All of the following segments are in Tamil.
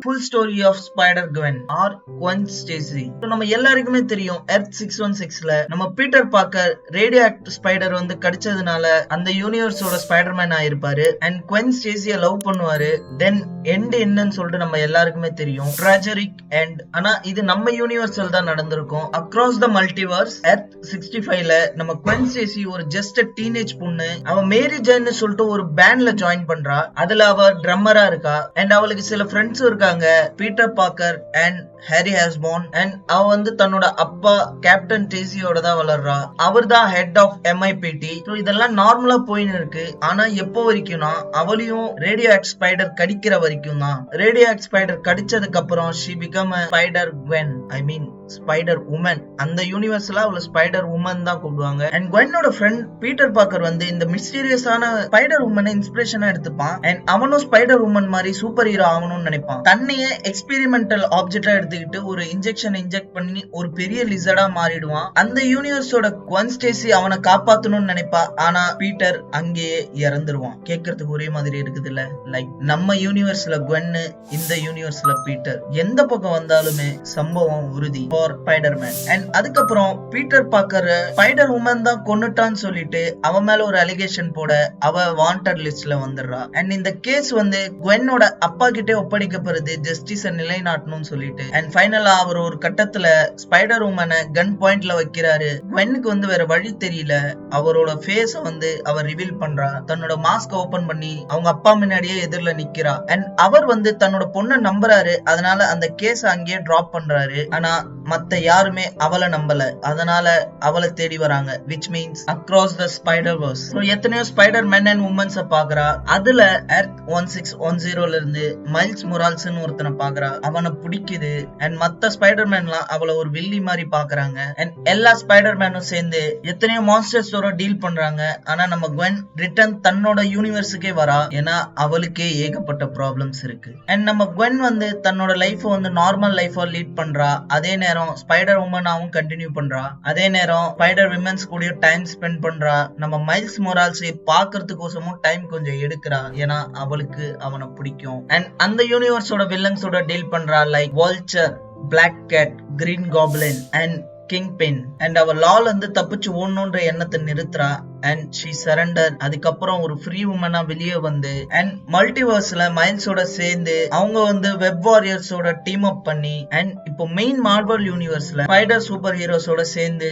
Full story of spider Gwen or Gwen Stacy. நம்ம எல்லாருக்குமே தெரியும் எர்த் 616ல நம்ம Peter Parker radio active spider வந்து கடிச்சதுனால அந்த யூனிவர்ஸோட ஸ்பைடர்மேன் ஆயிருப்பாரு அண்ட் Gwen Stacyய லவ் பண்ணுவாரு. தென் எண்ட் என்னன்னு சொல்லிட்டு நம்ம எல்லாருக்குமே தெரியும், ட்ராஜரிக் எண்ட். ஆனா இது நம்ம யூனிவர்ஸ்ல தான் நடந்திருக்கும். அக்ராஸ் த மல்டிவர்ஸ் எர்த் 65ல நம்ம Gwen Stacy ஒரு ஜஸ்ட் டீனேஜ் பொண்ணு. அவ மேரி ஜேன்னு சொல்லிட்டு ஒரு பேண்ட்ல ஜாயின் பண்றா. அதுல அவ ட்ரம்மரா இருக்கா அண்ட் அவளுக்கு சில ஃப்ரெண்ட்ஸ் இருக்காங்க, Peter Parker and Harry Osborn. And அவ வந்து தன்னோட அப்பா கேப்டன் டேசியோட தான் வளர்றா. அவர் தான் ஹெட் ஆஃப் MIPT. இதெல்லாம் நார்மலா போயின்னு இருக்கு. ஆனா எப்போ வரைக்கும்னா அவளையும் ரேடியோ ஆக்ட் ஸ்பைடர் கடிக்கிற வரைக்கும் தான். ரேடியோ ஆக்ட் ஸ்பைடர் கடிச்சதுக்கு அப்புறம் she become a spider Gwen, I mean spider woman. அந்த யூனிவர்ஸ்ல அவளை ஸ்பைடர் உமன் தான் கூப்பிடுவாங்க. அண்ட் Gwenோட ஃப்ரெண்ட் பீட்டர் பார்க்கர் வந்து இந்த மிஸ்டீரியஸான ஸ்பைடர் உமனை இன்ஸ்பிரேஷனா எடுத்துப்பான் அண்ட் அவனும் ஸ்பைடர் உமன் மாதிரி சூப்பர் ஹீரோ ஆகணும்னு நினைப்பான். தன்னையே எக்ஸ்பெரிமெண்டல் ஆப்ஜெக்டா எடுத்துக்கிட்டு ஒரு இன்ஜெக்ஷன் இன்ஜெக்ட் பண்ணி ஒரு பெரிய லிசர்டா மாறிடுவான். அந்த யூனிவர்ஸோட Gwen Stacy அவனை காப்பாத்தணும்னு நினைப்பா. ஆனா பீட்டர் அங்கேயே இறந்துருவான். கேட்கறதுக்கு ஒரே மாதிரி இருக்குதுல்ல. லைக் நம்ம யூனிவர்ஸ்ல Gwen, இந்த யூனிவர்ஸ்ல பீட்டர். எந்த பக்கம் வந்தாலுமே சம்பவம் உறுதி ஃபார் ஸ்பைடர்மேன். அண்ட் அதுக்கப்புறம் பீட்டர் பார்க்கர் ஸ்பைடர் உமன் தான் கொன்னுட்டான்னு சொல்லிட்டு அவன் மேல ஒரு அலிகேஷன் போட அவ வாண்டட் லிஸ்ட்ல வந்துடுறா. அண்ட் இந்த கேஸ் வந்து Gwenோட அப்பா கிட்டே ஒப்படைக்கப்படுது, ஜஸ்டிஸ நிலைநாட்டணும்னு சொல்லிட்டு. அண்ட் ஃபைனலா அவர் ஒரு கட்டத்துல ஸ்பைடர் உமனை கன் பாயிண்ட்ல வைக்கிறாரு. Gwenக்கு வந்து வேற வழி தெரியல. அவரோட ஃபேஸ வந்து அவர் ரிவீல் பண்றா. தன்னோட மாஸ்க் ஓபன் பண்ணி அவங்க அப்பா முன்னாடியே எதிரில நிக்கிறா. அண்ட் அவர் வந்து தன்னோட பொண்ணை நம்புறாரு. அதனால அந்த கேஸ் அங்கேயே டிராப் பண்றாரு. ஆனா மத்த யாருமே அவளை நம்பல. அதனால அவளை தேடி வராங்க, which means across the Spider-Verse. எத்தனையோ ஸ்பைடர் men and women's பாக்குறா. அதுல எர்த் 1610ல இருந்து மைல்ஸ் மொரால்ஸ்னு ஒருத்தனை பாக்குறா. அவனை பிடிக்குது. அண்ட் மத்த ஸ்பைடர்மேன்லாம் அவளை ஒரு வில்லி மாதிரி பாக்குறாங்க. அண்ட் எல்லா ஸ்பைடர்மேனும் சேர்ந்து எத்தனையோ மான்ஸ்டர்ஸோட டீல் பண்றாங்க. ஆனா நம்ம Gwen ரிட்டர்ன் தன்னோட யூனிவர்ஸுக்கே வரா. ஏன்னா அவளுக்கே ஏகப்பட்ட ப்ராப்ளம்ஸ் இருக்கு. அண்ட் நம்ம Gwen வந்து தன்னோட லைஃப் வந்து நார்மல் லைஃபா லீட் பண்றா. அதே நேரம் ஸ்பைடர் உமனாவும் கண்டினியூ பண்றா. அதே நேரம் ஸ்பைடர் விமென்ஸ் கூட டைம் ஸ்பெண்ட் பண்றா. நம்ம மைல்ஸ் மொரால்ஸை பாக்குறதுக்கோசமும் டைம் கொஞ்சம் எடுக்கிறா. ஏன்னா அவளுக்கு அவனை பிடிக்கும். அண்ட் அந்த யூனிவர்ஸோட வில்லன்ஸோட டீல் பண்றா. Like Vulture, Black Cat, Green Goblin and Kingpin. And அவ லால இருந்து தப்பிச்சு ஓடணுன்ற எண்ணத்தை நிறுத்துறா. And she surrender. அதுக்கப்புறம் ஒரு ஃப்ரீ உமனா வெளியே வந்து அண்ட் மல்டிவர்ஸ்ல மைல்ஸோட சேர்ந்து அவங்க வந்து வெப் வாரியர்ஸோட டீம் அப் பண்ணி அண்ட் இப்போ மெயின் மார்வல் யூனிவர்ஸ்ல ஸ்பைடர் சூப்பர் ஹீரோஸோட சேர்ந்து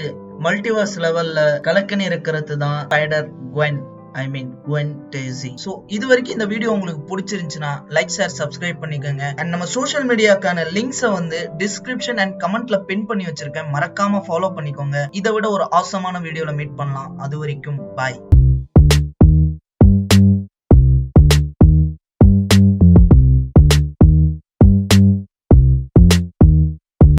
மல்டிவர்ஸ் லெவல்ல கலக்கணி இருக்கிறது தான் spider Gwen, I mean Gwen Stacy. So இது வரைக்கும் இந்த வீடியோ உங்களுக்கு பிடிச்சிருந்துச்சுன்னா லைக், ஷேர், சப்ஸ்கிரைப் பண்ணிக்கோங்க. அண்ட் நம்ம சோஷியல் மீடியாக்கான லிங்க்ஸை வந்து டிஸ்கிரிப்ஷன் அண்ட் கமெண்ட்ல பின் பண்ணி வச்சிருக்கேன். மறக்காம ஃபாலோ பண்ணிக்கோங்க. இதை விட ஒரு ஆசமான வீடியோல மீட் பண்ணலாம். அது வரைக்கும் பாய்.